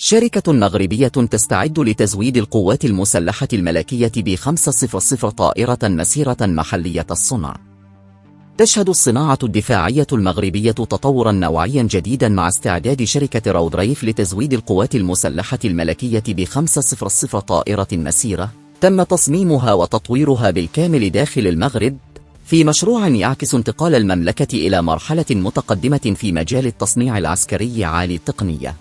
شركة مغربية تستعد لتزويد القوات المسلحة الملكية ب500 طائرة مسيرة محلية الصنع. تشهد الصناعة الدفاعية المغربية تطورا نوعيا جديدا مع استعداد شركة رودريف لتزويد القوات المسلحة الملكية ب500 طائرة مسيرة تم تصميمها وتطويرها بالكامل داخل المغرب، في مشروع يعكس انتقال المملكة إلى مرحلة متقدمة في مجال التصنيع العسكري عالي التقنية.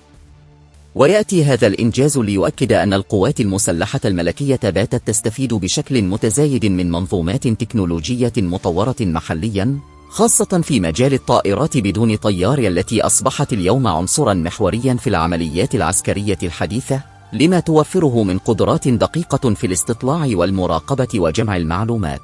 ويأتي هذا الإنجاز ليؤكد أن القوات المسلحة الملكية باتت تستفيد بشكل متزايد من منظومات تكنولوجية مطورة محلياً، خاصة في مجال الطائرات بدون طيار التي أصبحت اليوم عنصراً محورياً في العمليات العسكرية الحديثة، لما توفره من قدرات دقيقة في الاستطلاع والمراقبة وجمع المعلومات.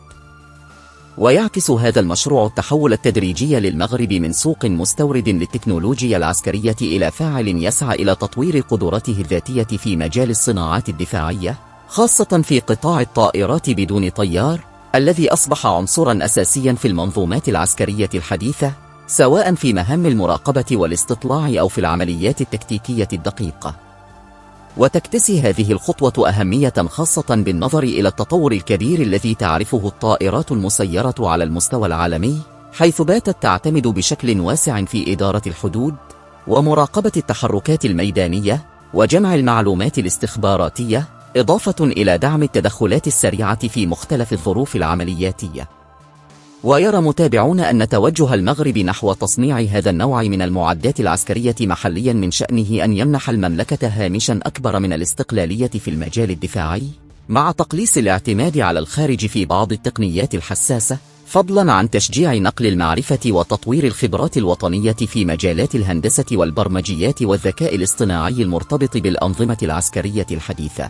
ويعكس هذا المشروع التحول التدريجي للمغرب من سوق مستورد للتكنولوجيا العسكرية إلى فاعل يسعى إلى تطوير قدراته الذاتية في مجال الصناعات الدفاعية، خاصة في قطاع الطائرات بدون طيار، الذي أصبح عنصرا أساسيا في المنظومات العسكرية الحديثة، سواء في مهام المراقبة والاستطلاع أو في العمليات التكتيكية الدقيقة. وتكتسي هذه الخطوة أهمية خاصة بالنظر إلى التطور الكبير الذي تعرفه الطائرات المسيرة على المستوى العالمي، حيث باتت تعتمد بشكل واسع في إدارة الحدود ومراقبة التحركات الميدانية وجمع المعلومات الاستخباراتية، إضافة إلى دعم التدخلات السريعة في مختلف الظروف العملياتية. ويرى متابعون أن توجه المغرب نحو تصنيع هذا النوع من المعدات العسكرية محليا من شأنه أن يمنح المملكة هامشا أكبر من الاستقلالية في المجال الدفاعي، مع تقليص الاعتماد على الخارج في بعض التقنيات الحساسة، فضلا عن تشجيع نقل المعرفة وتطوير الخبرات الوطنية في مجالات الهندسة والبرمجيات والذكاء الاصطناعي المرتبط بالأنظمة العسكرية الحديثة.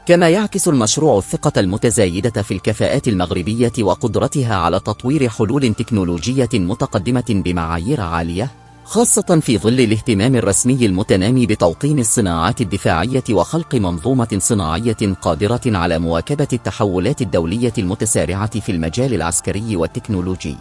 كما يعكس المشروع الثقة المتزايدة في الكفاءات المغربية وقدرتها على تطوير حلول تكنولوجية متقدمة بمعايير عالية، خاصة في ظل الاهتمام الرسمي المتنامي بتوطين الصناعات الدفاعية وخلق منظومة صناعية قادرة على مواكبة التحولات الدولية المتسارعة في المجال العسكري والتكنولوجي.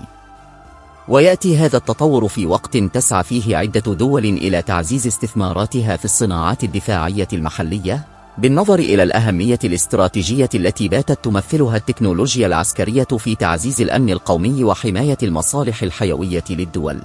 ويأتي هذا التطور في وقت تسعى فيه عدة دول إلى تعزيز استثماراتها في الصناعات الدفاعية المحلية، بالنظر إلى الأهمية الاستراتيجية التي باتت تمثلها التكنولوجيا العسكرية في تعزيز الأمن القومي وحماية المصالح الحيوية للدول.